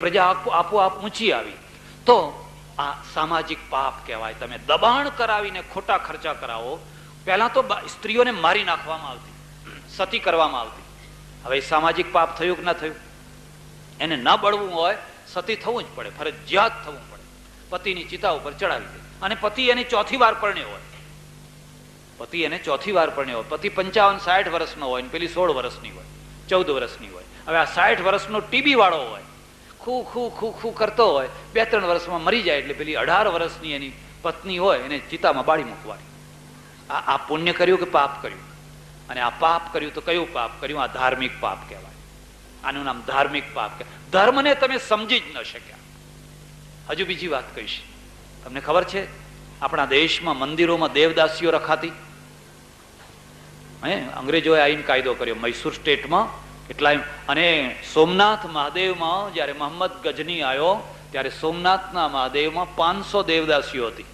પ્રજા આપોઆપ ઊંચી આવી. તો આ સામાજિક પાપ કહેવાય. તમે દબાણ કરાવીને ખોટા ખર્ચા કરાવો. પહેલા તો સ્ત્રીઓને મારી નાખવામાં આવતી, સતી કરવામાં આવતી. હવે સામાજિક પાપ થયું કે ના થયું? એને ન બળવું હોય સતી થવું જ પડે, ફરજિયાત થવું પડે. પતિની ચિતા ઉપર ચડાવી દે. અને પતિ એની ચોથી વાર પરણ્યો હોય, પતિ એને ચોથી વાર પરણ્યો હોય. પતિ 55-60 વર્ષનો હોય ને પેલી 16 વર્ષની હોય, 14 વર્ષની હોય. હવે આ 60 વર્ષનો ટીબી વાળો હોય, ખૂ ખૂ ખૂ ખૂ કરતો હોય, 2-3 વર્ષમાં મરી જાય એટલે પેલી 18 વર્ષની એની પત્ની હોય એને ચિતામાં બાળી મૂકવાની. આ પુણ્ય કર્યું કે પાપ કર્યું? અને આ પાપ કર્યું તો કયું પાપ કર્યું? આ ધાર્મિક પાપ કહેવાય. આનું નામ ધાર્મિક પાપ કહેવાય. ધર્મને તમે સમજી જ ન શક્યા. હજુ બીજી વાત કહીશ. તમને ખબર છે આપણા દેશમાં મંદિરોમાં દેવદાસીઓ રખાતી? અંગ્રેજોએ આવીને કાયદો કર્યો મૈસૂર સ્ટેટમાં કેટલાય. અને સોમનાથ મહાદેવમાં જયારે મોહમ્મદ ગજની આવ્યો ત્યારે સોમનાથના મહાદેવમાં 500 દેવદાસીઓ હતી.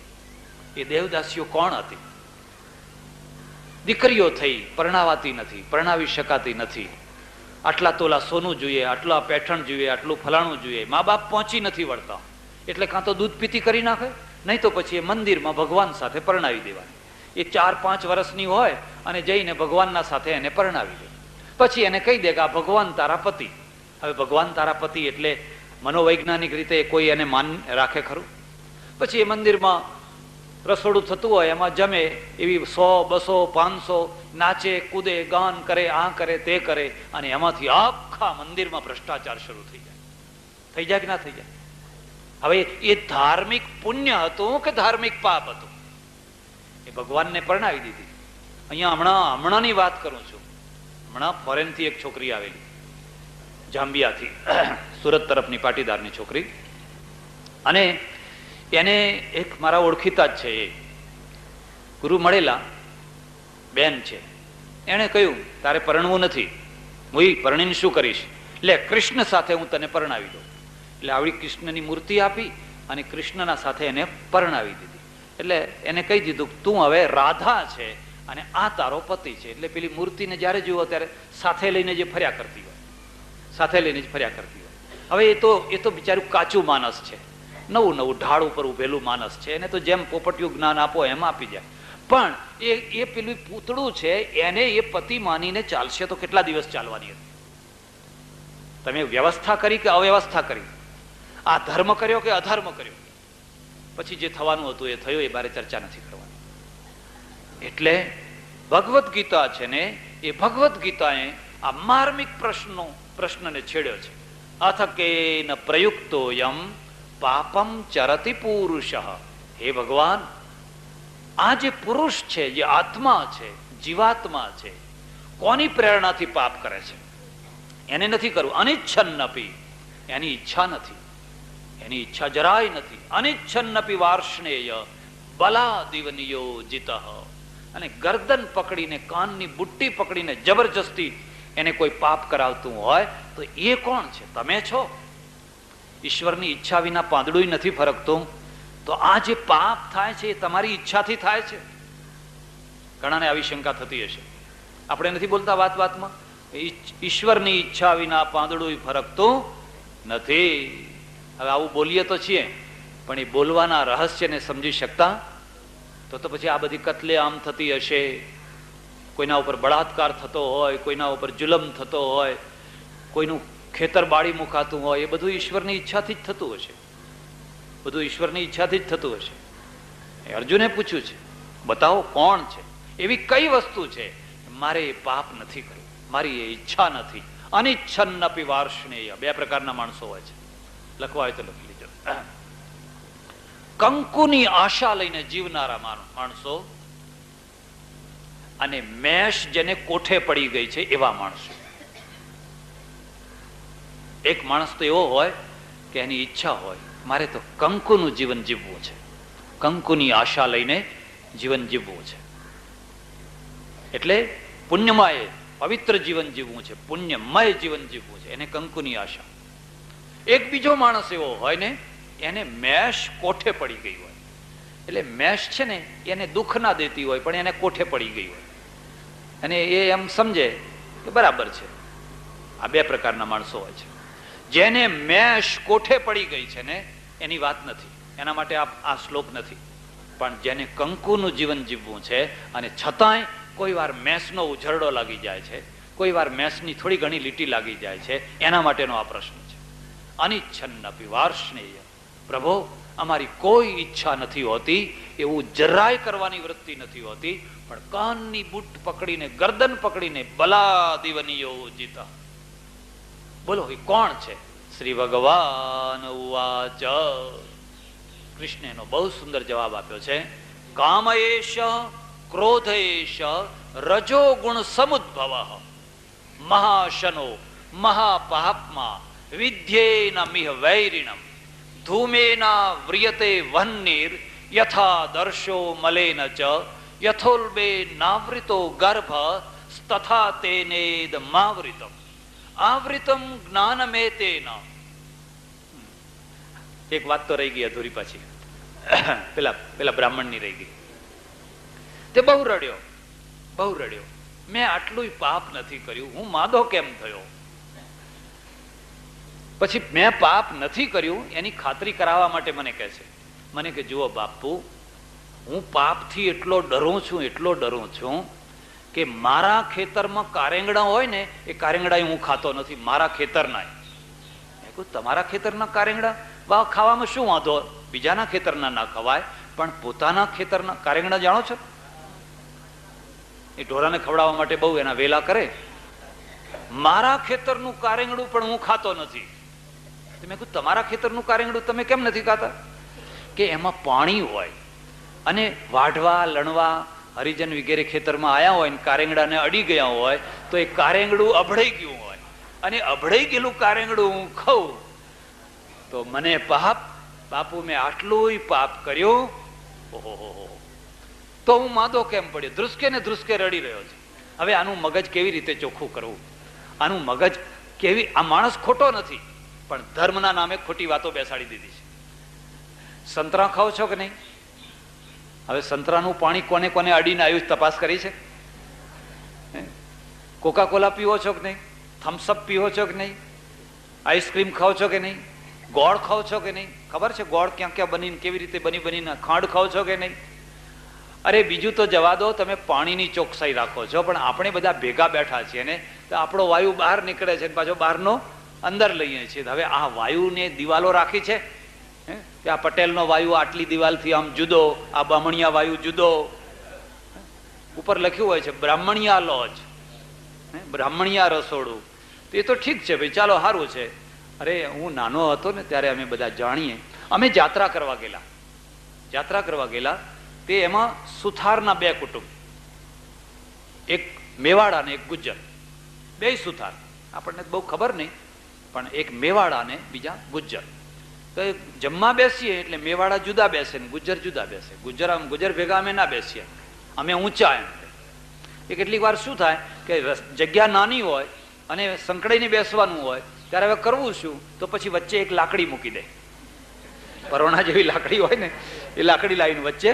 એ દેવદાસીઓ કોણ હતી? દીકરીઓ થઈ, પરણાવાતી નથી, પરણાવી શકાતી નથી. આટલા તોલા સોનું જોઈએ, આટલા પેઠણ જોઈએ, આટલું ફલાણું જોઈએ. મા બાપ પહોંચી નથી વળતા એટલે કાં તો દૂધ પીતી કરી નાખે, નહીં તો પછી એ મંદિરમાં ભગવાન સાથે પરણાવી દેવાની. એ 4-5 વર્ષની હોય અને જઈને ભગવાનના સાથે એને પરણાવી દે. પછી એને કહી દે કે આ ભગવાન તારા પતિ. હવે ભગવાન તારા પતિ એટલે મનોવૈજ્ઞાનિક રીતે કોઈ એને માન રાખે ખરું? પછી એ મંદિરમાં રસોડું થતું હોય એમાં જમે એવી 100, 200, 500 નાચે કૂદે ગાન કરે, આ કરે તે કરે, અને એમાંથી આખા મંદિરમાં ભ્રષ્ટાચાર શરૂ થઈ જાય. થઈ જાય કે ના થઈ જાય? હવે એ ધાર્મિક પુણ્ય હતું કે ધાર્મિક પાપ હતું? એ ભગવાનને પરણાવી દીધી. અહીંયા હમણાંની વાત કરું છું. હમણાં ફોરેનથી એક છોકરી આવેલી, જાંબિયાથી, સુરત તરફની પાટીદારની છોકરી. અને એને એક મારા ઓળખીતા જ છે, એ ગુરુ મળેલા બેન છે. એને કહ્યું તારે પરણવું નથી, હું પરણીને શું કરીશ? એટલે કૃષ્ણ સાથે હું તને પરણાવી દઉં. એટલે આવડી કૃષ્ણની મૂર્તિ આપી અને કૃષ્ણના સાથે એને પરણાવી દીધી. એટલે એને કહી દીધું તું હવે રાધા છે અને આ તારો પતિ છે. એટલે પેલી મૂર્તિને જ્યારે જુઓ ત્યારે સાથે લઈને જે ફર્યા કરતી હોય, સાથે લઈને જ ફર્યા કરતી હોય. હવે એ તો બિચારું કાચું માનસ છે, નવું ઢાળ ઉપર ઉભેલું માનસ છે. એને તો જેમ પોપટિયું જ્ઞાન આપો એમ આપી જાય. પણ એ પેલું પૂતળું છે, એને એ પતિ માનીને ચાલશે તો કેટલા દિવસ ચાલવાની હતી? તમે વ્યવસ્થા કરી કે અવ્યવસ્થા કરી? આ ધર્મ કર્યો કે અધર્મ કર્યો? પછી જે થવાનું હતું એ થયું, એ બારે ચર્ચા નથી કરવાની. એટલે ભગવદ્ ગીતા છે ને, એ ભગવદ્ ગીતાએ આ માર્મિક પ્રશ્નને છેડ્યો છે. અથ કેન પ્રયુક્તો યમ પાપમ ચરતિ પુરુષ. હે ભગવાન, આ જે પુરુષ છે, જે આત્મા છે, જીવાત્મા છે, કોની પ્રેરણાથી પાપ કરે છે? એને નથી કરવું. અનિચ્છન્નપી, એની ઈચ્છા નથી, એની ઈચ્છા જરાય નથી. અનિચ્છન્નપી વાર્ષ્ણેય બલાદિવ નિયોજિત. અને ગરદન પકડીને, કાનની બુટ્ટી પકડીને જબરજસ્તી એને કોઈ પાપ કરાવતું હોય તો એ કોણ છે? તમે છો. ઈશ્વરની ઈચ્છા વિના પાંદડું નથી ફરકતું. તો આ જે પાપ થાય છે એ તમારી ઈચ્છાથી થાય છે. ઘણાને આવી શંકા થતી હશે. આપણે નથી બોલતા વાતમાં ઈશ્વરની ઈચ્છા વિના પાંદડું ફરકતું નથી. હવે આવું બોલીએ તો છીએ, પણ એ બોલવાના રહસ્યને સમજી શકતા તો પછી આ બધી કતલેઆમ થતી હશે, કોઈના ઉપર બળાત્કાર થતો હોય, કોઈના ઉપર જુલમ થતો હોય, કોઈનું ખેતર બાળી મુકાતું હોય, એ બધું ઈશ્વરની ઈચ્છાથી જ થતું હશે. બધું ઈશ્વરની ઈચ્છાથી જ થતું હશે. અર્જુને પૂછ્યું છે, બતાવો કોણ છે એવી કઈ વસ્તુ છે મારે એ પાપ નથી કર્યું, મારી એ ઈચ્છા નથી. અનિચ્છન્નપી વાર્ષ્ણેય. 2 પ્રકારના માણસો હોય છે, લખવા હોય તો લખી લીજો. કંકુની આશા લઈને જીવનારા માણસો અને મેષ જેને કોઠે પડી ગઈ છે એવા માણસો. એક માણસ તો એવો હોય કે એની ઈચ્છા હોય મારે તો કંકુનું જીવન જીવવું છે, કંકુની આશા લઈને જીવન જીવવું છે. એટલે પુણ્યમય પવિત્ર જીવન જીવવું છે, પુણ્યમય જીવન જીવવું છે, એને કંકુની આશા. એક બીજો માણસ એવો હોય ને, એને મેષ કોઠે પડી ગઈ હોય. એટલે મેષ છે ને એને દુઃખ ના દેતી હોય, પણ એને કોઠે પડી ગઈ હોય અને એ એમ સમજે કે બરાબર છે. આ 2 પ્રકારના માણસો હોય છે. જેને મેષ કોઠે પડી ગઈ છે ને એની વાત નથી, એના માટે આ શ્લોક નથી. પણ જેને કંકુનું જીવન જીવવું છે અને છતાંય કોઈ વાર મેષનો ઉઝરડો લાગી જાય છે, કોઈ વાર મેષની થોડી ઘણી લીટી લાગી જાય છે, એના માટેનો આ પ્રશ્ન છે. અનિચ્છન્નપી વાર્ષ્ણેય, પ્રભુ અમારી કોઈ ઈચ્છા નથી હોતી, એવું જરાય કરવાની વૃત્તિ નથી હોતી, પણ કાનની બૂટ પકડીને, ગરદન પકડીને બલાદિવનિયો જીતા. બોલો એ કોણ છે? શ્રી ભગવાન ઉવાચ. કૃષ્ણે એનો બહુ સુંદર જવાબ આપ્યો છે. કામયેશ ક્રોધયેશ રજોગુણ સમુદ્ભવ મહાશનો મહાપાપમા વિદ્યેન મિહ વૈરિણમ ધૂમેના વ્રિયતે વહ્નિર યથા દર્શો મલેન ચ યથોલ્બે નાવૃતો ગર્ભ તથા તેનેદ માવૃતમ આવૃતમ જ્ઞાનમેતેન. એક વાત તો રહી ગઈ અધૂરી પાછી, પેલા બ્રાહ્મણની રહી ગઈ. તે બહુ રડ્યો, મેં આટલું પાપ નથી કર્યું, હું માદો કેમ થયો? પછી મેં પાપ નથી કર્યું એની ખાતરી કરાવવા માટે મને કહે છે, મને કે જુઓ બાપુ, હું પાપથી એટલો ડરું છું કે મારા ખેતરમાં કારેંગડા હોય ને એ કારેંગડા હું ખાતો નથી, મારા ખેતરના. મેં કહ્યું તમારા ખેતરના કારેંગડા ખાવામાં શું વાંધો? બીજાના ખેતરના ના ખવાય, પણ પોતાના ખેતરના કારેંગડા જાણો છો? એ ઢોરાને ખવડાવવા માટે બહુ એના વેલા કરે. મારા ખેતરનું કારેંગડું પણ હું ખાતો નથી. મેં કહ્યું તમારા ખેતરનું કારેંગડું તમે કેમ નથી ખાતા? કે એમાં પાણી હોય અને વાઢવા લણવા હરિજન વગેરે ખેતરમાં આવ્યા હોય ને કારેંગડાને અડી ગયા હોય તો એ કારેંગડું અભડાઈ ગયું હોય, અને અભડાઈ ગયેલું કારેંગડું હું ખાઉં તો મને પાપ, બાપુ મેં આટલું પાપ કર્યું, ઓહો, તો હું માદો કેમ પડ્યો? ધ્રુસકે ને ધ્રુસકે રડી રહ્યો છે. હવે આનું મગજ કેવી રીતે ચોખ્ખું કરવું? આનું મગજ કેવી? આ માણસ ખોટો નથી, પણ ધર્મના નામે ખોટી વાતો બેસાડી દીધી છે. સંતરા ખાઓ છો કે નહીં? હવે સંતરાનું પાણી કોને કોને અડીને આવ્યું તપાસ કરી છે? કોકા કોલા પીવો છો કે નહીં? થમ્સઅપ પીવો છો કે નહીં? આઈસ્ક્રીમ ખાઓ છો કે નહીં? ગોળ ખાઓ છો કે નહીં? ખબર છે ગોળ ક્યાં ક્યાં બનીને કેવી રીતે બનીને? ખાંડ ખાઓ છો કે નહીં? અરે બીજું તો જવા દો, તમે પાણીની ચોકસાઈ રાખો છો, પણ આપણે બધા ભેગા બેઠા છીએ ને તો આપણો વાયુ બહાર નીકળે છે, પાછો બહારનો અંદર લઈએ છીએ. હવે આ વાયુને દિવાલો રાખી છે કે આ પટેલનો વાયુ આટલી દિવાલથી આમ જુદો, આ બ્રાહ્મણિયા વાયુ જુદો. ઉપર લખ્યું હોય છે બ્રાહ્મણિયા લોજ, બ્રાહ્મણિયા રસોડું. તો એ તો ઠીક છે ભાઈ, ચાલો સારું છે. અરે હું નાનો હતો ને ત્યારે અમે બધા જાણીએ, અમે જાત્રા કરવા ગયેલા તે એમાં સુથારના બે કુટુંબ, એક મેવાડા ને એક ગુજ્જર, બે સુથાર. આપણને બહુ ખબર નહીં, પણ એક મેવાડા ને બીજા ગુજ્જર. તો જમવા બેસીએ એટલે મેવાડા જુદા બેસે ને ગુજ્જર જુદા બેસે. ગુજ્જર ભેગા અમે ના બેસીએ, અમે ઊંચા. એમ એ કેટલીક વાર શું થાય કે જગ્યા નાની હોય અને સંકળાઈને બેસવાનું હોય ત્યારે હવે કરવું શું? તો પછી વચ્ચે એક લાકડી મૂકી દે, પરોણા જેવી લાકડી હોય ને એ લાકડી લાવીને વચ્ચે,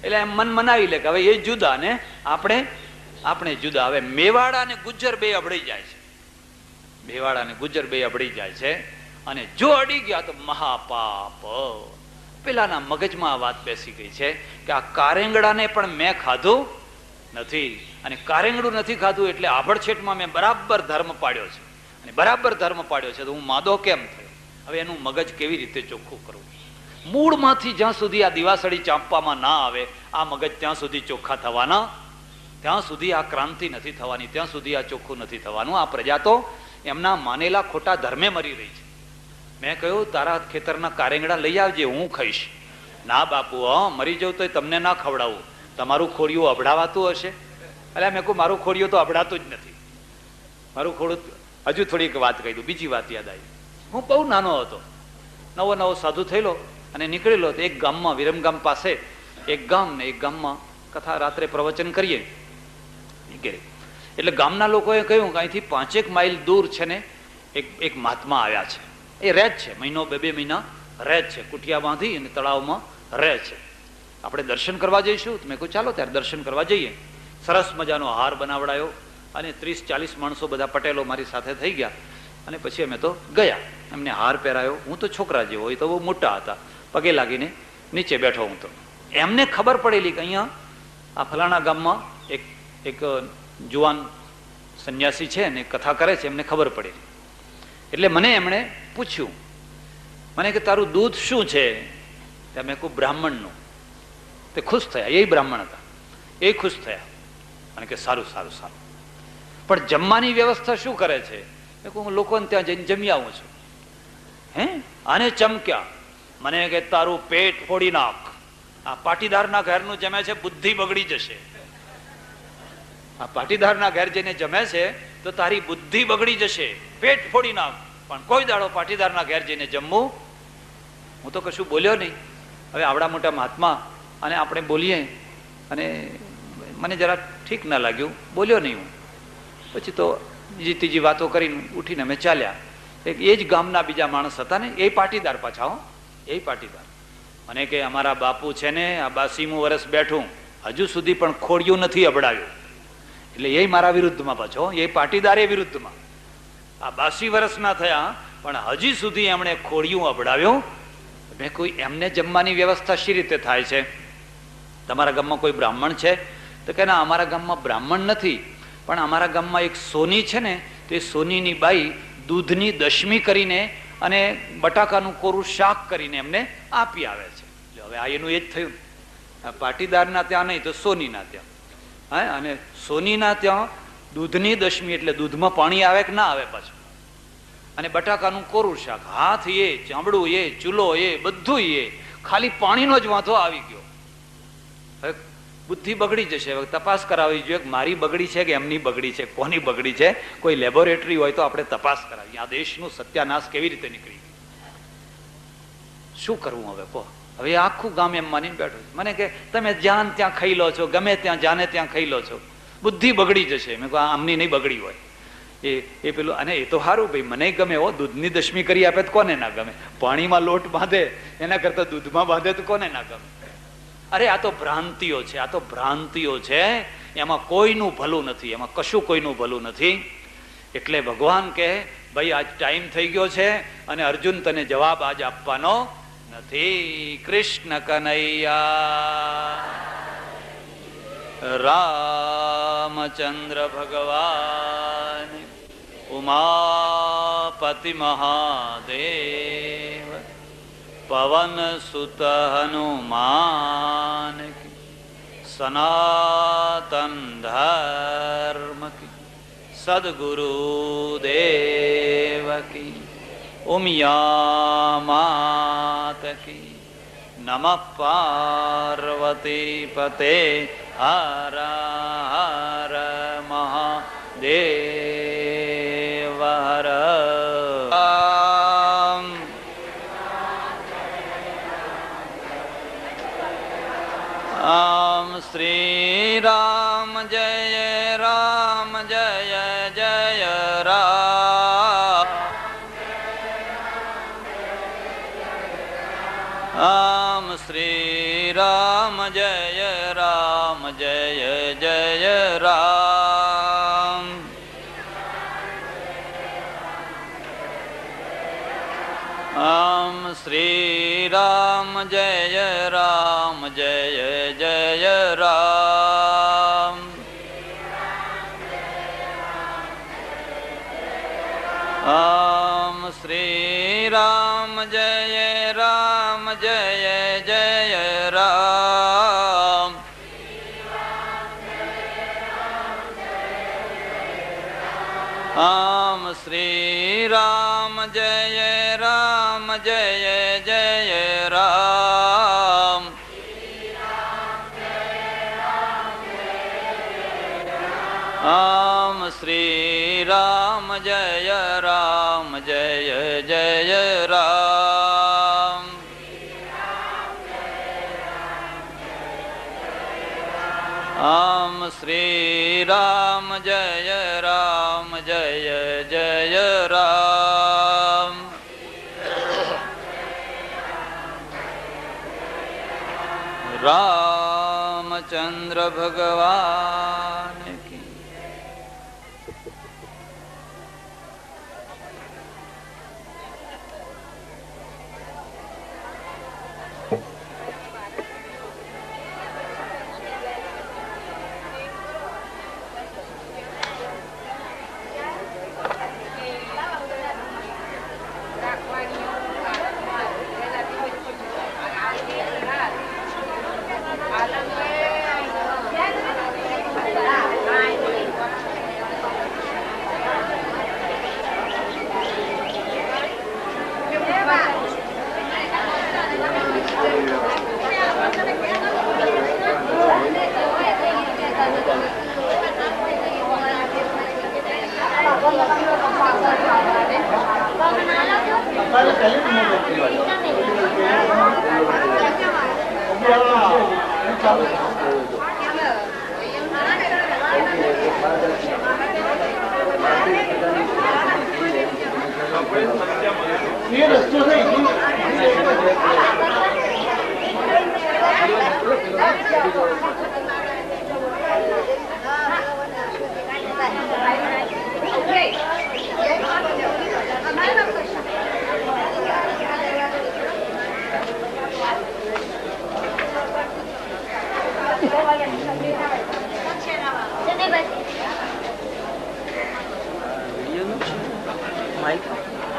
એટલે એમ મન મનાવી લે કે હવે એ જુદા ને આપણે જુદા. હવે મેવાડા ને ગુજ્જર બે અભડાઈ જાય છે, અને જો અડી ગયા તો મહાપાપ. પેલાના મગજમાં આ વાત બેસી ગઈ છે કે આ કારેંગડાને પણ મેં ખાધું નથી, અને કારેંગડું નથી ખાધું એટલે આભડછેટમાં મેં બરાબર ધર્મ પાડ્યો છે, અને બરાબર ધર્મ પાડ્યો છે તો હું માદો કેમ થયો? હવે એનું મગજ કેવી રીતે ચોખ્ખું કરવું? મૂળમાંથી જ્યાં સુધી આ દિવાસળી ચાંપવામાં ના આવે આ મગજ ત્યાં સુધી ચોખ્ખા થવાના, ત્યાં સુધી આ ક્રાંતિ નથી થવાની, ત્યાં સુધી આ ચોખ્ખું નથી થવાનું. આ પ્રજા તો એમના માનેલા ખોટા ધર્મે મરી રહી છે. મેં કહ્યું તારા ખેતરના કારેંગડા લઈ આવજે, હું ખાઈશ. ના બાપુ, મરી જવું તો તમને ના ખવડાવું, તમારું ખોડિયું અભડાવાતું હશે. એટલે મેં કહું મારું ખોડિયું તો અભડાતું જ નથી, મારું ખોડું. હજુ થોડીક વાત કહી દઉં, બીજી વાત યાદ આવી. હું બહુ નાનો હતો, નવો સાધુ થયેલો અને નીકળેલો. એક ગામમાં, વિરમગામ પાસે એક ગામ ને એક ગામમાં કથા રાત્રે પ્રવચન કરીએ એટલે ગામના લોકોએ કહ્યું કે અહીંથી 5 માઇલ દૂર છે ને એક મહાત્મા આવ્યા છે. એ રહે જ છે, મહિનો 2 મહિના રહે જ છે, કુટિયા બાંધી અને તળાવમાં રહે છે. આપણે દર્શન કરવા જઈશું. મેં કહ્યું ચાલો ત્યારે દર્શન કરવા જઈએ. સરસ મજાનો હાર બનાવડાયો અને 30-40 માણસો બધા પટેલો મારી સાથે થઈ ગયા. અને પછી અમે તો ગયા. એમને હાર પહેરાયો. હું તો છોકરા જેવો, હોય તો બહુ મોટા હતા. પગે લાગીને નીચે બેઠો. હું તો એમને ખબર પડેલી કે અહીંયા આ ફલાણા ગામમાં એક જુવાન સંન્યાસી છે ને કથા કરે છે, એમને ખબર પડેલી. એટલે મને એમણે પૂછ્યું, મને કે તારું દૂધ શું છે? મેં કહું બ્રાહ્મણનું. તે ખુશ થયા, એ બ્રાહ્મણ હતા, એ ખુશ થયા. મને કે સારું સારું સારું, પણ જમવાની વ્યવસ્થા શું કરે છે? મેં કહું હું લોકોને ત્યાં જઈને જમી આવું છું. હે? આને ચમક્યા. મને કે તારું પેટ ફોડી નાખ. આ પાટીદારના ઘરનું જમે છે, બુદ્ધિ બગડી જશે. આ પાટીદારના ઘર જઈને જમે છે તો તારી બુદ્ધિ બગડી જશે, પેટ ફોડી નાખ. પણ કોઈ દાડો પાટીદારના ઘેર જઈને જમવું. હું તો કશું બોલ્યો નહીં. હવે આવડા મોટા મહાત્મા અને આપણે બોલીએ, અને મને જરા ઠીક ના લાગ્યું, બોલ્યો નહીં હું. પછી તો બીજી ત્રીજી વાતો કરીને ઉઠીને અમે ચાલ્યા. એ જ ગામના બીજા માણસ હતા ને, એ પાટીદાર પાછા. હો, એ પાટીદાર. મને કે અમારા બાપુ છે ને આ 82મું વર્ષ બેઠું, હજુ સુધી પણ ખોડિયું નથી અબડાવ્યું. એટલે એ મારા વિરુદ્ધમાં પાછો, એ પાટીદારે વિરુદ્ધમાં. આ 82 વર્ષના થયા પણ હજી સુધી એમણે ખોડિયું અબડાવ્યું. મેં કોઈ એમને જમવાની વ્યવસ્થા શી રીતે થાય છે? તમારા ગામમાં કોઈ બ્રાહ્મણ છે? તો કે ના, અમારા ગામમાં બ્રાહ્મણ નથી, પણ અમારા ગામમાં એક સોની છે ને, તો એ સોનીની બાઈ દૂધની દશમી કરીને અને બટાકાનું કોરું શાક કરીને એમને આપી આવે છે. હવે આ એનું એ જ થયું. પાટીદારના ત્યાં નહીં તો સોનીના ત્યાં. હા, અને સોનીના ત્યાં દૂધની દશમી એટલે દૂધમાં પાણી આવે કે ના આવે પાછું, અને બટાકાનું કોરું શાક. હાથ એ, ચામડું એ, ચૂલો એ, બધું એ, ખાલી પાણીનો જ વાંધો આવી ગયો. હવે બુદ્ધિ બગડી જશે. હવે તપાસ કરાવવી જોઈએ, મારી બગડી છે કે એમની બગડી છે, કોની બગડી છે. કોઈ લેબોરેટરી હોય તો આપણે તપાસ કરાવીએ. આ દેશનું સત્યાનાશ કેવી રીતે નીકળી ગયું? શું કરવું હવે? કહો. હવે આખું ગામ એમ માનીને બેઠું. મને કે તમે જ્યાં ત્યાં ખાઈ લો છો, ગમે ત્યાં જાને ત્યાં ખાઈ લો છો, બુદ્ધિ બગડી જશે. મેં કહું આમની નહીં બગડી હોય. એ પેલું, અને એ તો સારું ભાઈ, મને ગમે હો. દૂધની દશમી કરી આપે તો કોને ના ગમે? પાણીમાં લોટ બાંધે એના કરતા દૂધમાં બાંધે તો કોને ના ગમે? અરે આ તો ભ્રાંતિઓ છે, આ તો ભ્રાંતિઓ છે. એમાં કોઈનું ભલું નથી, એમાં કશું કોઈનું ભલું નથી. એટલે ભગવાન કહે ભાઈ આજ ટાઈમ થઈ ગયો છે અને અર્જુન તને જવાબ આજ આપવાનો નથી. કૃષ્ણ કનૈયા રામચંદ્ર ભગવાન ઉમાપતિ મહાદેવ પવન સુત હનુમાન કી સનાતન ધર્મ કી સદગુરુ દેવ કી ઉમિયા કી નમઃ પાર્વતી પતે હર હર મહાદેવ હર. શ્રી રામ જય રામ જય જય રામ. શ્રી રામ જય રામ જય જય રામ. શ્રી રામ જય રામ જય જય રામ. શ્રી રામ જય રામ જય જય રામ. શ્રી રામ જય રામ જય જય રામ. શ્રી રામ જય રામ જય જય રામ. શ્રી રામ જય રામ જય જય રામ. રામચંદ્ર ભગવાન કી.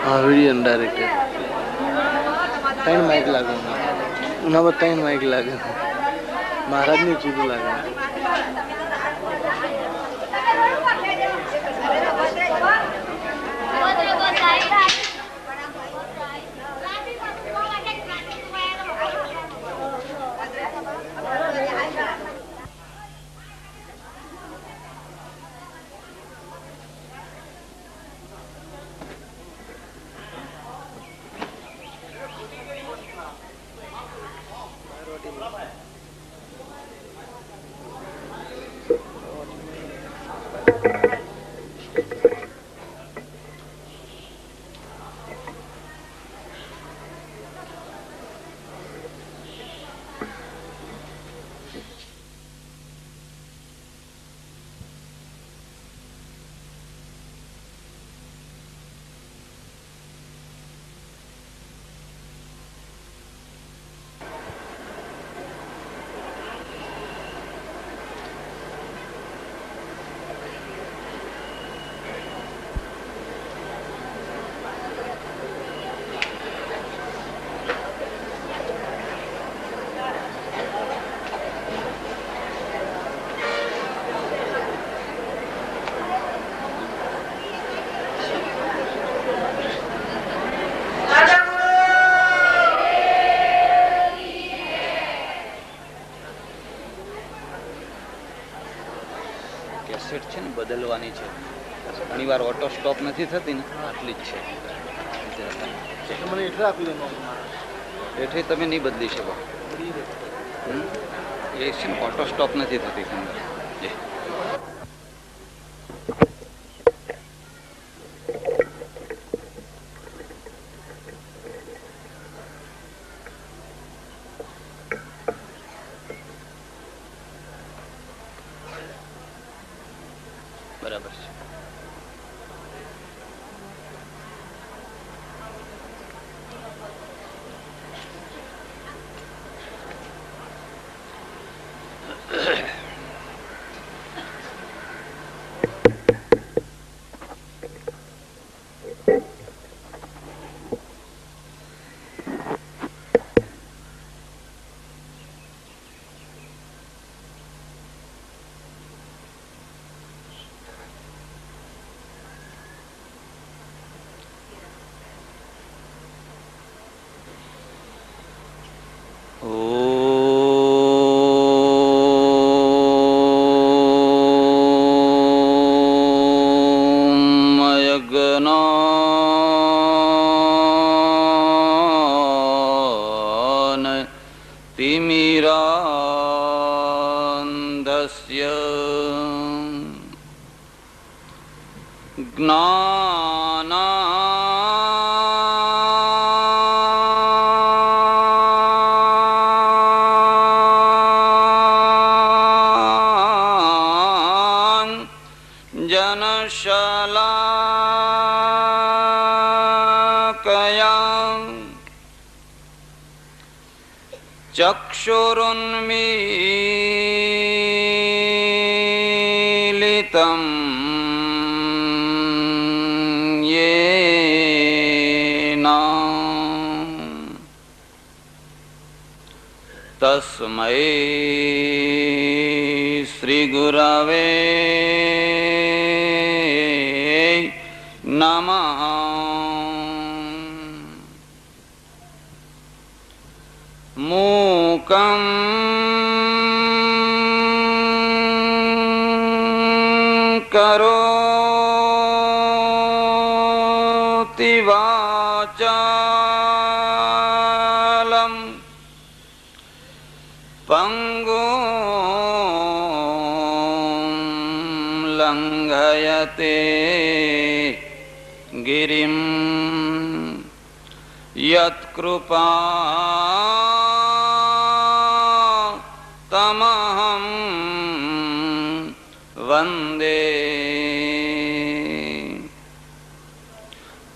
हाँ वीडियो डायरेक्ट तीन माइक लागे उन्हें पर तीन माइक लागे महाराज ने चीज लागे કેસેટ છે ને બદલવાની છે, ઘણી વાર ઓટો સ્ટોપ નથી થતી ને, આટલી જ છે. મને એટલે આપી દે એઠે તમે નહીં બદલી શકો, એ છે ને ઓટો સ્ટોપ નથી થતી અંદર. બરાબર છે. तिमिरान्धस्य जनशलाकया चक्षुरुन्मीलितं येन तस्मै श्रीगुरवे नमः. मूकं करोति वाचा जयते गिरिं यत्कृपा तमहं वन्दे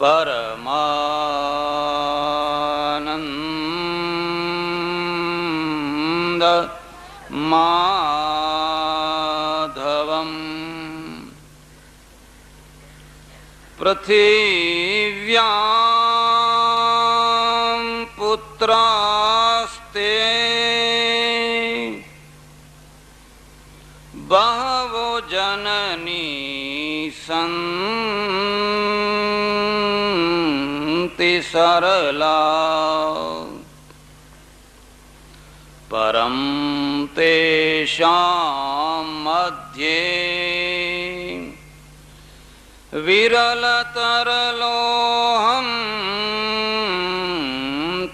परमानन्द माधवम्। पृथिव्यां पुत्रास्ते बहवो जननी सन्ति सरला परं तेषां मध्ये विरलतरलोऽहं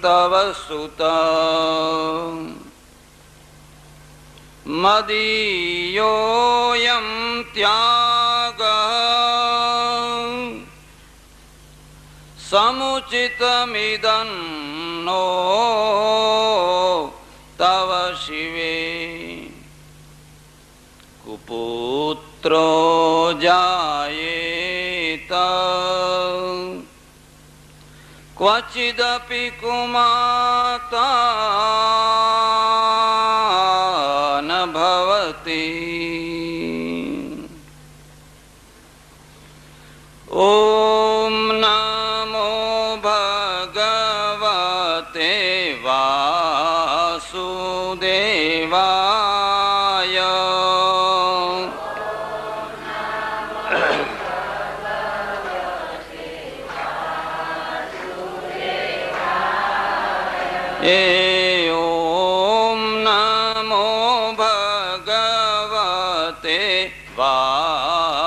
तव सुता। मदीयोऽयं त्यागः समुचितमिदं नो तव शिवे। कुपुत्रो जायेत क्वचिदपि कुमाता न भवति। ॐ नमो भगवते वासुदेवाय। ॐ नमो भगवते वासुदेवाय।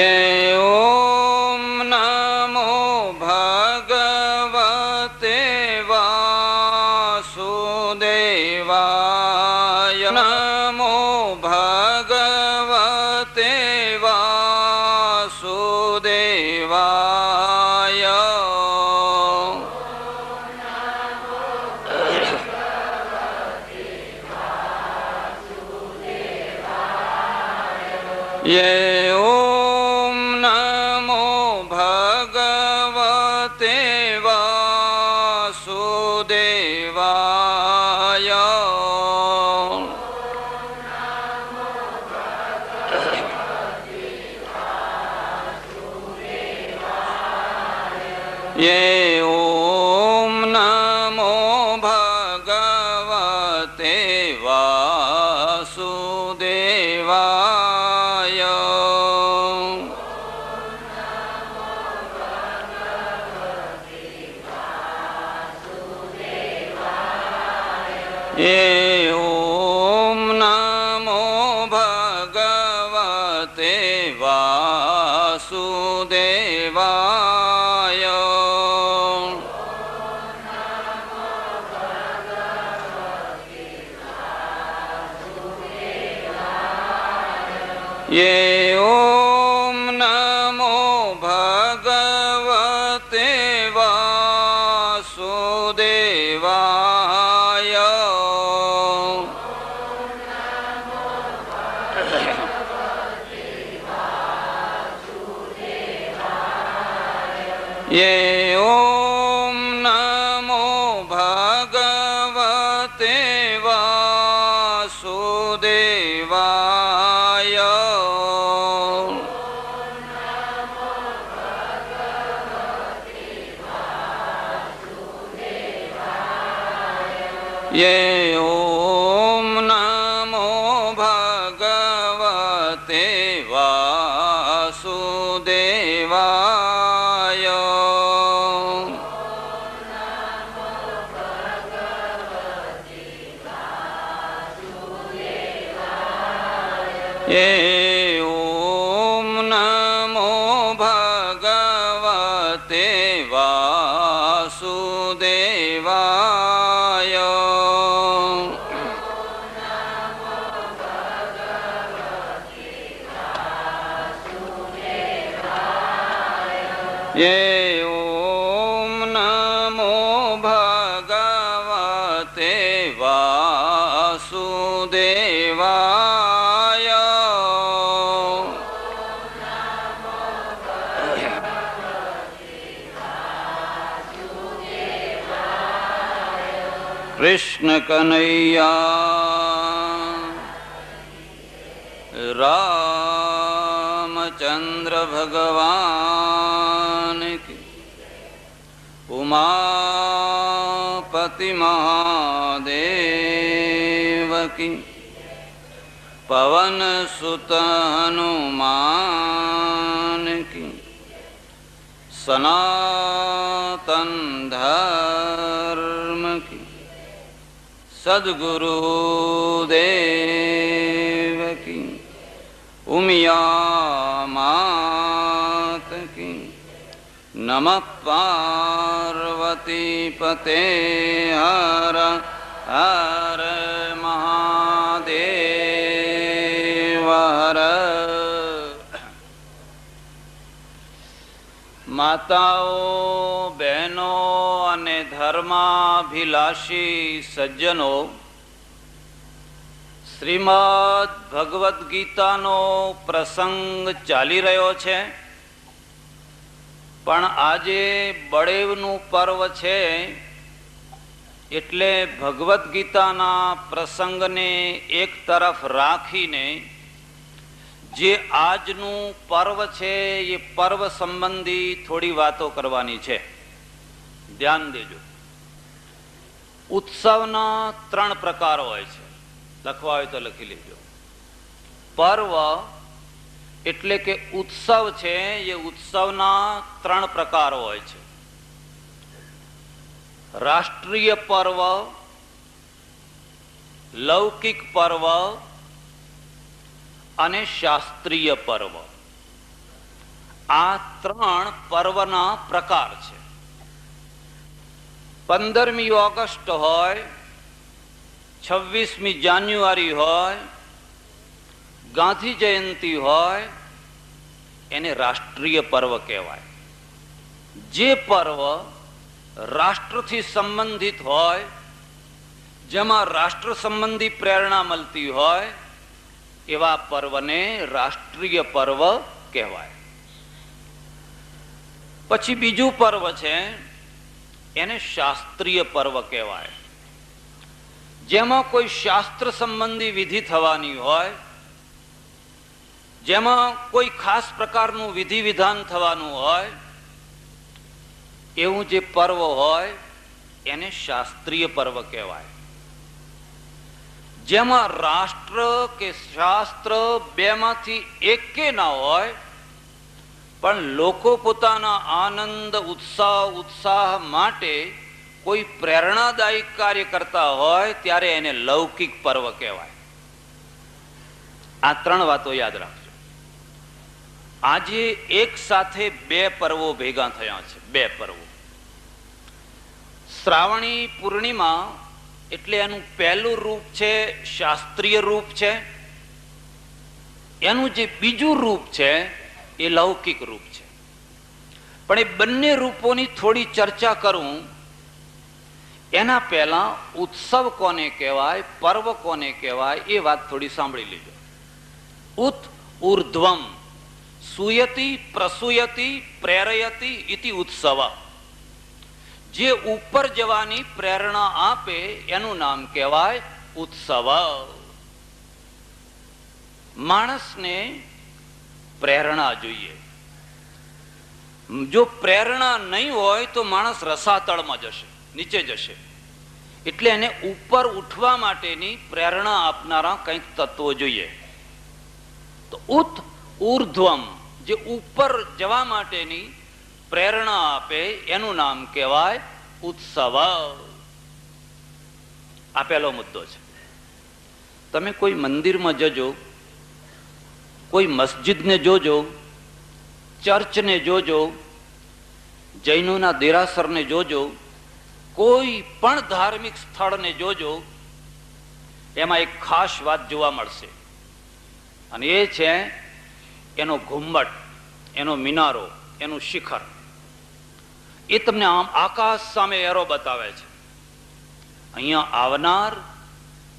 ॐ नमो भगवते वासुदेवाय। नमो भगवते वासुदेवाय। ॐ नमो भगवते वासुदेवाय। ॐ नमो भगवते वासुदेवाय। ॐ नमो भगवते वासुदेवाय। ॐ नमो भगवते वासुदेवाय। ॐ नमो भगवते वासुदेवाय। ॐ नमो भगवते वासुदेवाय। ॐ नमो भगवते ये ओम नमो भगवते वासुदेवाय कृष्ण कन्हैया रामचंद्र भगवान की उमापति महादेव की पवन सुत हनुमान की सनातन धर्म की सद्गुरु देव की उमिया मात की नमः पार्वती पते हर हर महादेव हर। माताओ बहनो અને ધર્માભિલાષી સજ્જનો, શ્રીમદ ભગવદ્ ગીતાનો પ્રસંગ ચાલી રહ્યો છે, પણ આજે બળેવનું પર્વ છે એટલે ભગવદ્ ગીતાના પ્રસંગને એક તરફ રાખીને જે આજનું પર્વ છે એ પર્વ સંબંધી થોડી વાતો કરવાની છે. ધ્યાન દેજો. ઉત્સવના 3 પ્રકાર હોય છે, લખવા હોય તો લખી લેજો. પર્વ એટલે કે ઉત્સવ છે, એ ઉત્સવના 3 પ્રકાર હોય છે. રાષ્ટ્રીય પર્વ, લૌકિક પર્વ અને શાસ્ત્રીય પર્વ. આ 3 પર્વના પ્રકાર છે. 15મી ઓગસ્ટ હોય, 26મી જાન્યુઆરી હોય, ગાંધી જયંતિ હોય, એને રાષ્ટ્રીય પર્વ કહેવાય. જે પર્વ રાષ્ટ્રથી સંબંધિત હોય, જેમાં રાષ્ટ્ર સંબંધી પ્રેરણા મળતી હોય, એવા પર્વને રાષ્ટ્રીય પર્વ કહેવાય. પછી બીજું પર્વ છે, એને શાસ્ત્રીય પર્વ કહેવાય. જેમાં કોઈ શાસ્ત્ર સંબંધી વિધિ થવાની હોય, જેમાં કોઈ ખાસ પ્રકારનું વિધિ વિધાન થવાનું હોય, એવું જે પર્વ હોય એને શાસ્ત્રીય પર્વ કહેવાય. જેમાં રાષ્ટ્ર કે શાસ્ત્ર બેમાંથી એકે ના હોય, પણ લોકો પોતાના આનંદ ઉત્સાહ માટે કોઈ પ્રેરણાદાયક કાર્ય કરતા હોય ત્યારે એને લૌકિક પર્વ કહેવાય. આ 3 વાતો યાદ રાખજો. આજે એક સાથે 2 પર્વો ભેગા થયા છે. 2 પર્વો. શ્રાવણી પૂર્ણિમા એટલે એનું પહેલું રૂપ છે શાસ્ત્રીય રૂપ છે. એનું જે બીજું રૂપ છે એ લૌકિક રૂપ છે. પણ એ બંને રૂપોની થોડી ચર્ચા કરું એના પહેલા ઉત્સવ કોને કહેવાય, પર્વ કોને કહેવાય, એ વાત થોડી સાંભળી લેજો. ઉત ઉર્ધ્વમ સુયતિ પ્રસૂયતિ પ્રેરયતિ ઇતિ ઉત્સવ. જે ઉપર જવાની પ્રેરણા આપે એનું નામ કહેવાય ઉત્સવ. માણસને પ્રેરણા જોઈએ. જો પ્રેરણા નહીં હોય તો માણસ રસાતળમાં જશે, નીચે જશે. એટલે એને ઉપર ઉઠવા માટેની પ્રેરણા આપનારા કંઈક તત્વો જોઈએ. તો ઉત ઉર્ધ્વમ, જે ઉપર જવા માટેની પ્રેરણા આપે એનું નામ કહેવાય ઉત્સવ. આ પહેલો મુદ્દો છે. તમે કોઈ મંદિરમાં જજો, કોઈ મસ્જિદને જોજો, ચર્ચને જોજો, જૈનોના દેરાસરને જોજો, કોઈ પણ ધાર્મિક સ્થળને જોજો, એમાં એક ખાસ વાત જોવા મળશે. અને એ છે એનો ઘુમ્મટ, એનો મિનારો, એનું શિખર. એ તમને આમ આકાશ સામે એરો બતાવે છે. અહીંયા આવનાર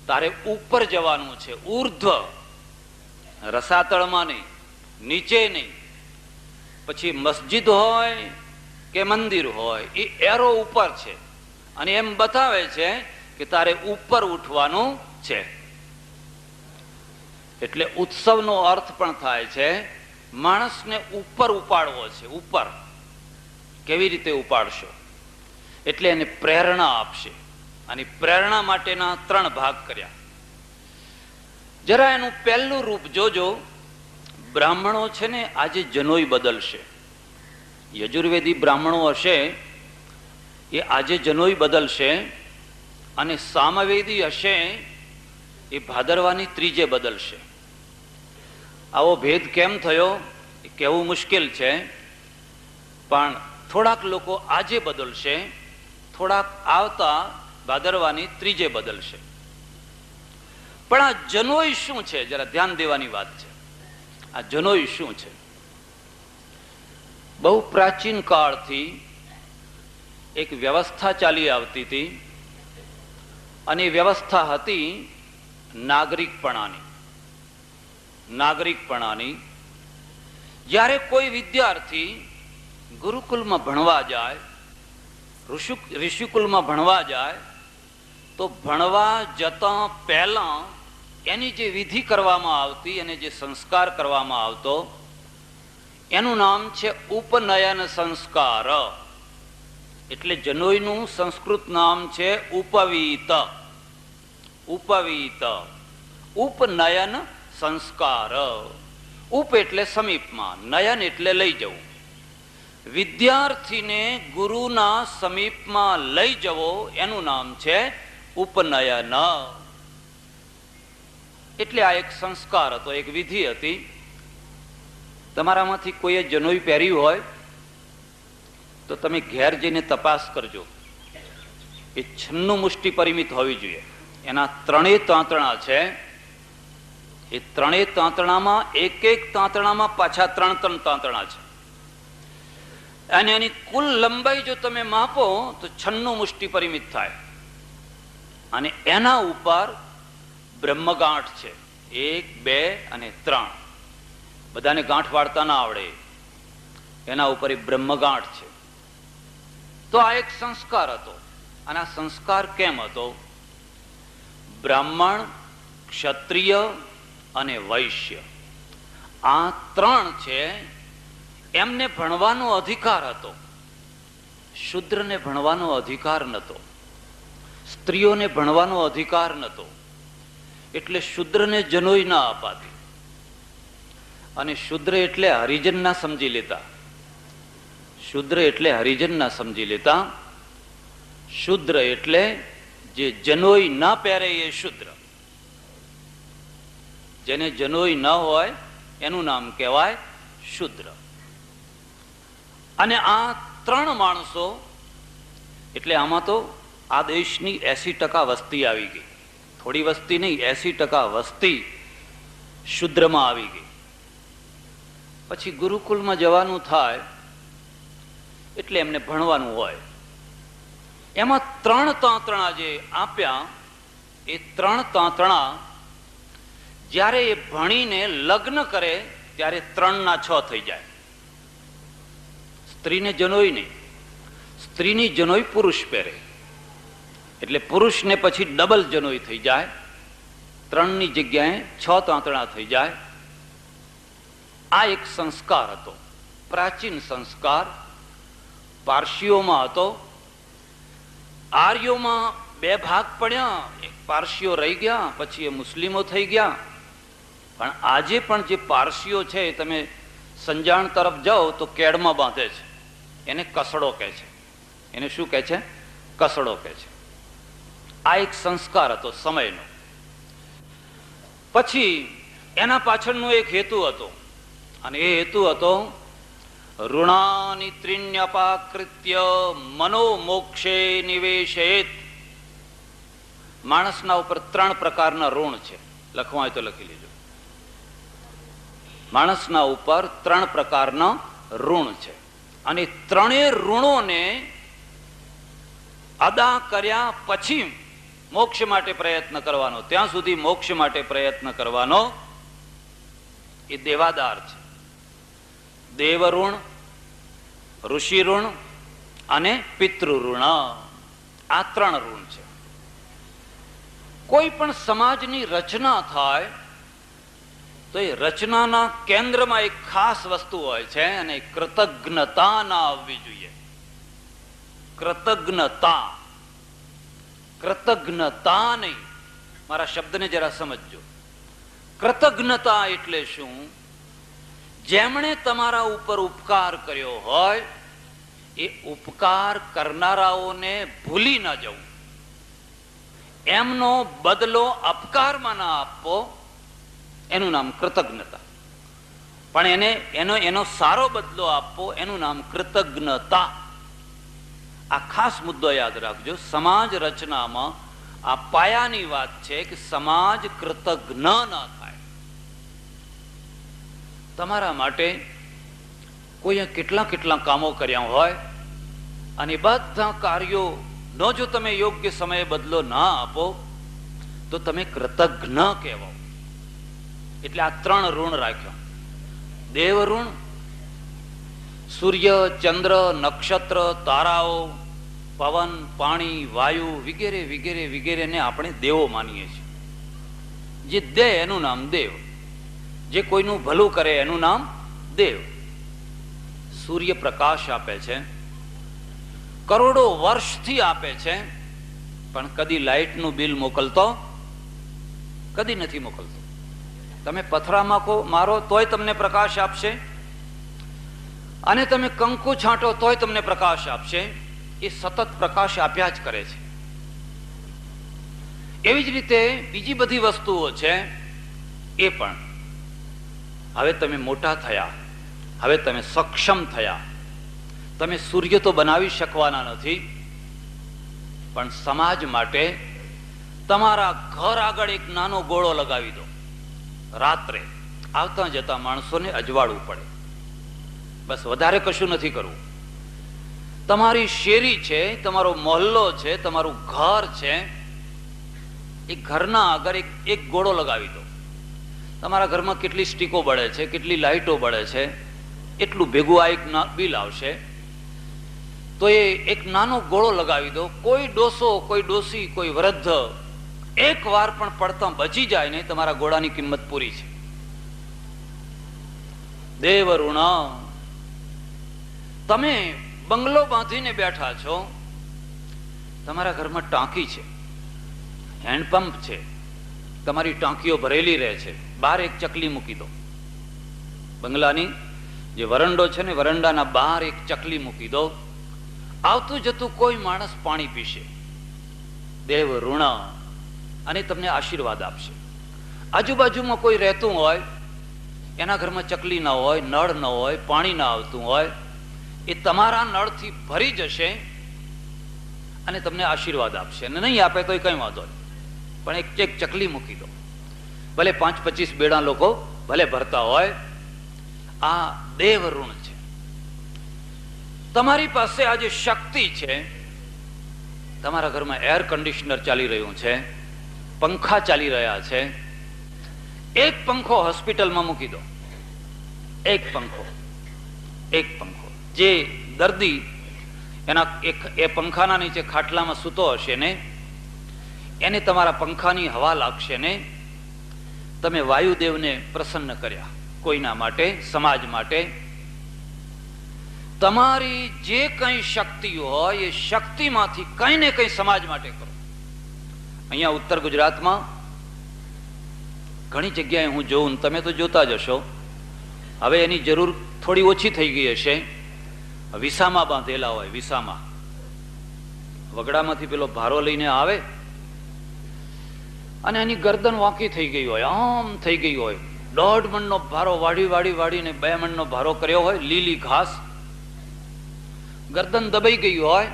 તારે ઉપર જવાનું છે, ઉર્ધ્વ, રસાતળમાં નહીં, નીચે નહીં. પછી મસ્જિદ હોય કે મંદિર હોય, એ એરો ઉપર છે અને એમ બતાવે છે કે તારે ઉપર ઉઠવાનું છે. એટલે ઉત્સવનો અર્થ પણ થાય છે માણસને ઉપર ઉપાડવો છે. ઉપર કેવી રીતે ઉપાડશો? એટલે એને પ્રેરણા આપશે. અને પ્રેરણા માટેના 3 ભાગ કર્યા. જરા એનું પહેલું રૂપ જોજો. બ્રાહ્મણો છે ને આજે જનોઈ બદલશે. યજુર્વેદી બ્રાહ્મણો હશે એ આજે જનોઈ બદલશે, અને સામવેદી હશે એ ભાદરવાની 3 બદલશે. આવો ભેદ કેમ થયો એ કહેવું મુશ્કેલ છે, પણ થોડાક લોકો આજે બદલશે, થોડાક આવતા ભાદરવાની 3 બદલશે. પણ આ જનોઈ શું છે? જરા ધ્યાન દેવાની વાત છે. આ જનોઈ શું છે? બહુ પ્રાચીન કાળથી એક વ્યવસ્થા ચાલી આવતી હતી, અને એ વ્યવસ્થા હતી નાગરિકપણાની. નાગરિકપણાની. જ્યારે કોઈ વિદ્યાર્થી ગુરુકુલમાં ભણવા જાય, ઋષિકુલમાં ભણવા જાય, તો ભણવા જતા પહેલા એની જે વિધિ કરવામાં આવતી, એને જે સંસ્કાર કરવામાં આવતો, એનું નામ છે ઉપનયન સંસ્કાર. એટલે જનોઈનું સંસ્કૃત નામ છે ઉપવીત. ઉપવીત, ઉપનયન સંસ્કાર. ઉપ એટલે સમીપમાં, નયન એટલે લઈ જવું. વિદ્યાર્થીને ગુરુના સમીપમાં લઈ જવો એનું નામ છે ઉપનયન. એટલે આ એક સંસ્કાર હતો, એક વિધિ હતી. તમારામાંથી કોઈએ જનોઈ પહેર્યું હોય તો તમે ઘેર જઈને તપાસ કરજો. એ 96 મુષ્ટિ પરિમિત હોવી જોઈએ. એના 3 તાંતણા છે. એ 3 તાંતણામાં એક તાંતણામાં પાછા 3 તાંતણા છે. અને એની કુલ લંબાઈ જો તમે માપો તો 96 મુષ્ટિ પરિમિત થાય. અને એના ઉપર બ્રહ્મગાંઠ છે, 1, 2 અને 3. બધાને ગાંઠ વાળતા ના આવડે, એના ઉપર એ બ્રહ્મગાંઠ છે. તો આ એક સંસ્કાર હતો. અને આ સંસ્કાર કેમ હતો? બ્રાહ્મણ, ક્ષત્રિય અને વૈશ્ય, આ 3 છે, એમને ભણવાનો અધિકાર હતો. શૂદ્રને ભણવાનો અધિકાર નહોતો, સ્ત્રીઓને ભણવાનો અધિકાર નહોતો. એટલે શૂદ્રને જનોઈ ના અપાતી. અને શૂદ્ર એટલે હરિજન ના સમજી લેતા. શૂદ્ર એટલે હરિજન ના સમજી લેતા. શૂદ્ર એટલે જે જનોઈ ના પહેરે એ શૂદ્ર. જેને જનોઈ ન હોય એનું નામ કહેવાય શૂદ્ર. અને આ 3 માણસો, એટલે આમાં તો આ દેશની 80% વસ્તી આવી ગઈ. થોડી વસ્તી નહીં, 80% વસ્તી શૂદ્રમાં આવી ગઈ. પછી ગુરુકુલમાં જવાનું થાય એટલે એમને ભણવાનું હોય. એમાં 3 તાંતણા જે આપ્યા, એ 3 તાંતણા જ્યારે એ ભણીને લગ્ન કરે ત્યારે 3 ના 6 થઈ જાય. સ્ત્રીને જનોઈ નહીં, સ્ત્રીની જનોઈ પુરુષ પહેરે, એટલે પુરુષને પછી ડબલ જનોઈ થઈ જાય. 3 ની જગ્યાએ 6 તાંતણા થઈ જાય. આ એક સંસ્કાર હતો, પ્રાચીન સંસ્કાર. પારસીઓમાં હતો. આર્યોમાં 2 ભાગ પડ્યા. એક પારસીઓ રહી ગયા, પછી એ મુસ્લિમો થઈ ગયા. પણ આજે પણ જે પારસીઓ છે, તમે સંજાણ તરફ જાઓ તો કેડમાં બાંધે છે, એને કસડો કહે છે. એને શું કહે છે? કસડો કહે છે. આ એક સંસ્કાર હતો સમયનો. પછી એના પાછળનો એક હેતુ હતો, અને એ હેતુ હતો ઋણાની ત્રિણ્યપાકૃત્ય મનોમોક્ષે નિવેશેત. માણસના ઉપર 3 પ્રકારના ઋણ છે. લખવા હોય તો લખી લેજો. માણસના ઉપર 3 પ્રકારના ઋણ છે. અને ત્રણેય ઋણોને અદા કર્યા પછી મોક્ષ માટે પ્રયત્ન કરવાનો, ત્યાં સુધી મોક્ષ માટે પ્રયત્ન કરવાનો એ દેવાદાર છે. દેવ ઋણ, ઋષિ ઋણ અને પિતૃ ઋણ, આ ત્રણ ઋણ છે. કોઈ પણ સમાજની રચના થાય તો એ રચનાના કેન્દ્રમાં એક ખાસ વસ્તુ હોય છે અને કૃતજ્ઞતા ના આવવી જોઈએ. કૃતજ્ઞતા, કૃતજ્ઞતા નહીં. મારા શબ્દને જરા સમજજો. કૃતજ્ઞતા એટલે શું? જેમણે તમારા ઉપર ઉપકાર કર્યો હોય એ ઉપકાર કરનારાઓને ભૂલી ન જવું, એમનો બદલો અપકારમાં ના આપવો, એનું નામ કૃતજ્ઞતા. પણ એનો સારો બદલો આપવો, એનું નામ કૃતજ્ઞતા. આ ખાસ મુદ્દો યાદ રાખજો. સમાજ રચનામાં આ પાયાની વાત છે કે સમાજ કૃતજ્ઞ ન થાય. તમારા માટે કોઈએ કેટલા કેટલા કામો કર્યા હોય અને બધા કાર્યો નો જો તમે યોગ્ય સમયે બદલો ના આપો તો તમે કૃતજ્ઞ કહેવાઓ. એટલે આ ત્રણ ઋણ રાખ્યા. દેવ ઋણ, સૂર્ય, ચંદ્ર, નક્ષત્ર, તારાઓ, પવન, પાણી, વાયુ વગેરે વગેરે વગેરેને આપણે દેવો માનીએ છીએ. જે દે એનું નામ દેવ, જે કોઈનું ભલું કરે એનું નામ દેવ. સૂર્ય પ્રકાશ આપે છે, કરોડો વર્ષથી આપે છે, પણ કદી લાઇટનું બિલ મોકલતો કદી નથી મોકલતો. તમે પથરામાં મારો તોય તમને પ્રકાશ આપશે, અને તમે કંકુ છાંટો તોય તમને પ્રકાશ આપશે. એ સતત પ્રકાશ આપ્યા જ કરે છે. એવી જ રીતે બીજી બધી વસ્તુઓ છે એ પણ. હવે તમે મોટા થયા, હવે તમે સક્ષમ થયા, તમે સૂર્ય તો બનાવી શકવાના નથી, પણ સમાજ માટે તમારા ઘર આગળ એક નાનો ગોળો લગાવી દો. રાત્રે આવતા જતા માણસોને અજવાળવું પડે, બસ, વધારે કશું નથી કરવું. તમારી શેરી છે, તમારો મહોલ્લો છે, તમારું ઘર છે, એ ઘરના આગળ એક ગોળો લગાવી દો. તમારા ઘરમાં કેટલી સ્ટીકો બળે છે, કેટલી લાઇટો બળે છે, એટલું ભેગું આ એક બિલ આવશે. તો એ એક નાનો ગોળો લગાવી દો. કોઈ ડોસો, કોઈ ડોસી, કોઈ વૃદ્ધ એક વાર પણ પડતા બચી જાય નહીં, તમારા ગોળાની કિંમત પૂરી છે. દેવ ઋણ. તમે બંગલો બાંધીને બેઠા છો, તમારા ઘરમાં ટાંકી છે, હેન્ડપંપ છે, તમારી ટાંકીઓ ભરેલી રહે છે. બહાર એક ચકલી મૂકી દો. બંગલાની જે વરંડો છે ને, વરંડાના બહાર એક ચકલી મૂકી દો. આવતું જતું કોઈ માણસ પાણી પીશે. દેવ ઋણ. અને તમને આશીર્વાદ આપશે. આજુબાજુમાં કોઈ રહેતું હોય, એના ઘરમાં ચકલી ના હોય, નળ ન હોય, પાણી ના આવતું હોય, એ તમારા નળથી ભરી જશે અને તમને આશીર્વાદ આપશે. અને નહીં આપે તો કઈ વાંધો નહીં, પણ એક ચકલી મૂકી દો. ભલે 5-25 બેડા લોકો ભલે ભરતા હોય. આ દેવ ઋણ છે. તમારી પાસે આજે શક્તિ છે. તમારા ઘરમાં એર કન્ડિશનર ચાલી રહ્યું છે, પંખા ચાલી રહ્યા છે. એક પંખો હોસ્પિટલમાં મૂકી દો. એક પંખો. જે દર્દી એ પંખાના નીચે ખાટલામાં સૂતો હશે ને, એને તમારા પંખાની હવા લાગશે ને, તમે વાયુદેવને પ્રસન્ન કર્યા. કોઈના માટે, સમાજ માટે. તમારી જે કઈ શક્તિ હોય એ શક્તિમાંથી કઈ ને કઈ સમાજ માટે કરો. અહીંયા ઉત્તર ગુજરાતમાં ઘણી જગ્યાએ હું જોઉં, તમે તો જોતા જ હશો, હવે એની જરૂર થોડી ઓછી થઈ ગઈ હશે. વિસામાં બાંધેલા હોય, વિસામાં વગડામાંથી પેલો ભારો લઈને આવે અને એની ગરદન વાંકી થઈ ગઈ હોય, આમ થઈ ગઈ હોય. 1.5 મણનો ભારો વાડીને 2 મણનો ભારો કર્યો હોય, લીલી ઘાસ, ગરદન દબાઈ ગઈ હોય.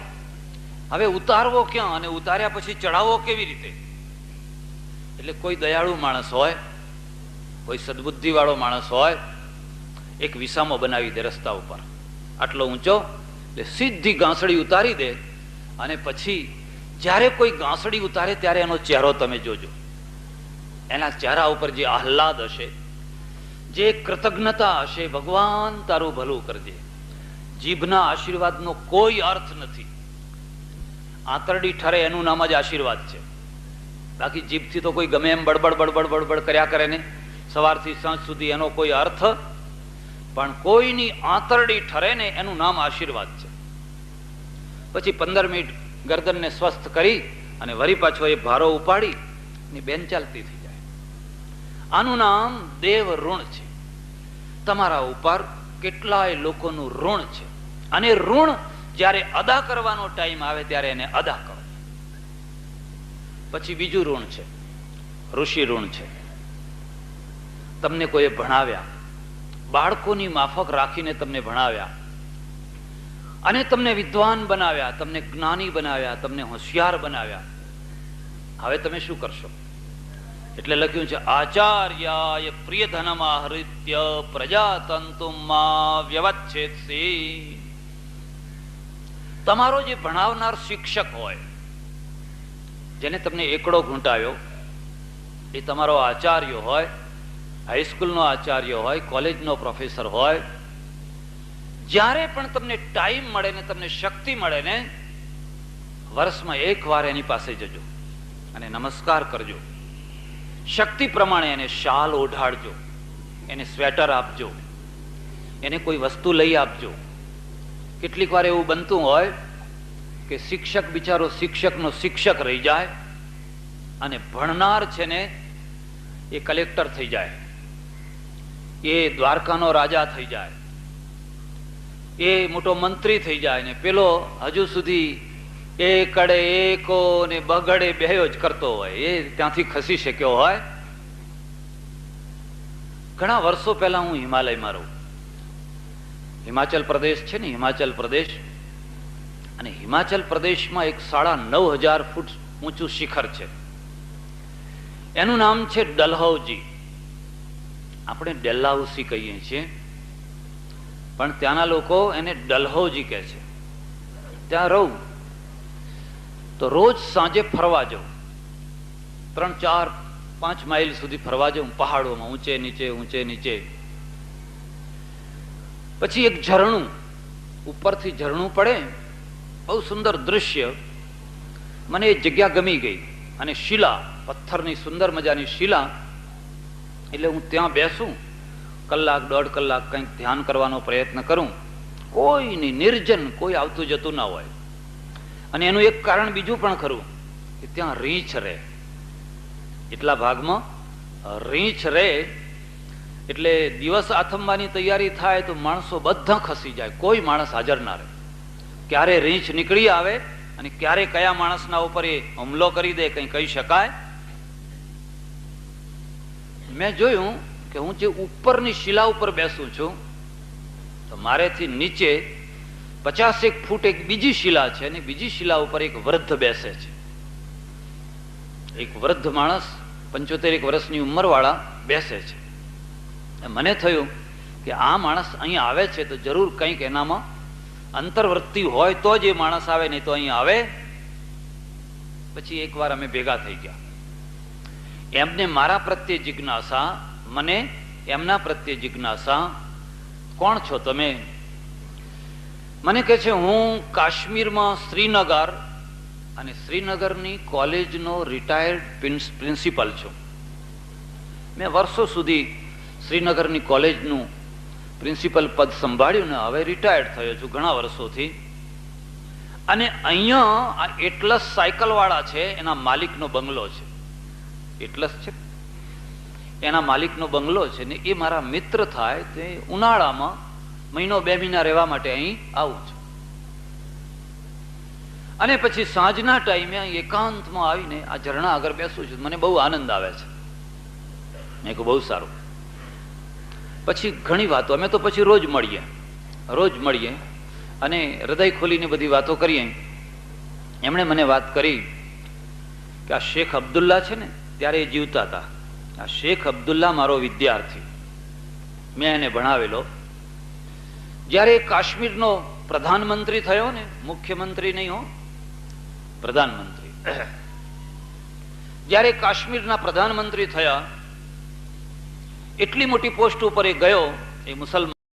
હવે ઉતારવો ક્યાં અને ઉતાર્યા પછી ચડાવવો કેવી રીતે? એટલે કોઈ દયાળુ માણસ હોય, કોઈ સદબુદ્ધિ વાળો માણસ હોય, એક વિસામો બનાવી દે રસ્તા ઉપર. આટલો ઊંચો, એટલે સીધી ગાંસડી ઉતારી દે, અને પછી જ્યારે કોઈ ગાંસડી ઉતારે ત્યારે એનો ચહેરો તમે જોજો. એના ચહેરા ઉપર જે આહલાદ હશે, જે કૃતજ્ઞતા હશે, ભગવાન તારું ભલું કરજે. જીભના આશીર્વાદનો કોઈ અર્થ નથી. આંતરડી ઠરે એનું નામ જ આશીર્વાદ છે. બાકી જીભથી તો કોઈ ગમે એમ બડબડ બડબડ બડબડ કર્યા કરે ને, સવારથી સાંજ સુધી એનો કોઈ અર્થ. પણ કોઈની આંતરડી ઠરે ને એનું નામ આશીર્વાદ છે. પછી 15 મિનિટ ગરદનને સ્વસ્થ કરી અને વળી પાછો એ ભારો ઉપાડી ની બેન ચાલતી થઈ જાય. આનું નામ દેવ ઋણ છે. તમારા ઉપર કેટલાય લોકોનું ઋણ છે, અને ઋણ જ્યારે અદા કરવાનો ટાઈમ આવે ત્યારે એને અદા કરો. પછી બીજું ઋણ છે, ઋષિ ઋણ છે. તમને કોઈએ ભણાવ્યા, બાળકોની માફક રાખીને તમને ભણાવ્યા, અને તમને વિદ્વાન બનાવ્યા, તમને જ્ઞાની બનાવ્યા, તમને હોશિયાર બનાવ્યા. હવે તમે શું કરશો? એટલે લખ્યું છે, આચાર્યાય પ્રિયધનમાહૃત્ય પ્રજાતંતુમાં વ્યવચ્છેત્સી. તમારો જે ભણાવનાર શિક્ષક હોય, જેને તમને એકડો ઘૂંટાયો, એ તમારો આચાર્ય હોય, હાઈસ્કૂલનો આચાર્ય હોય, કોલેજનો પ્રોફેસર હોય. જ્યારે પણ તમને ટાઈમ મળે ને, તમને શક્તિ મળે ને, વર્ષમાં એક વાર એની પાસે જજો અને નમસ્કાર કરજો. શક્તિ પ્રમાણે એને શાલ ઓઢાડજો, એને સ્વેટર આપજો, એને કોઈ વસ્તુ લઈ આપજો. કેટલીક વાર એવું બનતું હોય કે શિક્ષક બિચારો શિક્ષકનો શિક્ષક રહી જાય, અને ભણનાર છે ને એ કલેક્ટર થઈ જાય, એ દ્વારકાનો રાજા થઈ જાય, એ મોટો મંત્રી થઈ જાય, ને પેલો હજુ સુધી એ કડે એકો ને બગડે બેયો જ કરતો હોય, એ ત્યાંથી ખસી શક્યો હોય. ઘણા વર્ષો પહેલા હું હિમાલયમાં રહું. હિમાચલ પ્રદેશ છે ને, હિમાચલ પ્રદેશ, અને હિમાચલ પ્રદેશમાં એક 9,500 ફૂટ ઊંચું શિખર છે. એનું નામ છે ડલહૌજી. આપણે ડેલ્હાઉસી કહીએ છીએ, પણ ત્યાંના લોકો એને ડલહૌજી કહે છે. ત્યાં રહું તો રોજ સાંજે ફરવા જાઉં, 3, 4, 5 માઇલ સુધી ફરવા જાઉં પહાડોમાં, ઊંચે નીચે ઊંચે નીચે. પછી એક ઝરણું, ઉપરથી ઝરણું પડે, બહુ સુંદર દૃશ્ય. મને એ જગ્યા ગમી ગઈ, અને શિલા, પથ્થરની સુંદર મજાની શિલા. એટલે હું ત્યાં બેસું, કલાક 1.5 કલાક કંઈક ધ્યાન કરવાનો પ્રયત્ન કરું. કોઈની નિર્જન, કોઈ આવતું જતું ના હોય. અને એનું એક કારણ બીજું પણ ખરું કે ત્યાં રીંછ રહે. એટલા ભાગમાં રીંછ રહે એટલે દિવસ આથમવાની તૈયારી થાય તો માણસો બધા ખસી જાય, કોઈ માણસ હાજર ના રહે. ક્યારે રીંછ નીકળી આવે અને ક્યારે કયા માણસના ઉપર એ હુમલો કરી દે કંઈ કહી શકાય. મેં જોયું કે હું જે ઉપરની શિલા ઉપર બેસું છું, તો મારેથી નીચે 50 ફૂટ એક બીજી શિલા છે, અને બીજી શિલા ઉપર એક વૃદ્ધ બેસે છે. એક વૃદ્ધ માણસ, 75 વર્ષની ઉંમર વાળા બેસે છે. મને થયું કે આ માણસ અહીં આવે છે તો જરૂર કંઈક એનામાં અંતર્વૃત્તિ હોય તો જ એ માણસ આવે, નહીં તો અહીં આવે. પછી એકવાર અમે ભેગા થઈ ગયા. એમને મારા પ્રત્યે જિજ્ઞાસા, મને એમના પ્રત્યે જિજ્ઞાસા. કોણ છો તમે? મને કહે છે, હું કાશ્મીરમાં શ્રીનગર અને શ્રીનગરની કોલેજનો રિટાયર્ડ પ્રિન્સિપલ છું. મેં વર્ષો સુધી શ્રીનગરની કોલેજનું પ્રિન્સિપલ પદ સંભાળ્યું ને હવે રિટાયર્ડ થયો છું ઘણા વર્ષોથી. અને અહીંયા આ એટલસ સાયકલ વાળા છે, એના માલિકનો બંગલો છે. એટલસ છે એના માલિકનો બંગલો છે ને, એ મારા મિત્ર થાય તે ઉનાળામાં 1-2 મહિના રહેવા માટે અહીં આવું છું. અને પછી સાંજના ટાઈમે અહીં એકાંતમાં આવીને આ ઝરણા આગળ બેસું છું. મને બહુ આનંદ આવે છે. મેં કહ્યું બહુ સારું. પછી ઘણી વાતો, અમે તો પછી રોજ મળીએ અને હૃદય ખોલીને બધી વાતો કરીએ. એમણે મને વાત કરી કે આ શેખ અબ્દુલ્લા છે ને, ત્યારે એ જીવતા હતા. આ શેખ અબ્દુલ્લા મારો વિદ્યાર્થી, મેં એને ભણાવેલો. જ્યારે કાશ્મીરનો પ્રધાનમંત્રી થયો ને, મુખ્યમંત્રી નહીં હો, પ્રધાનમંત્રી, જ્યારે કાશ્મીરના પ્રધાનમંત્રી થયા, એટલી મોટી પોસ્ટ ઉપર એ ગયો, એ મુસલમાન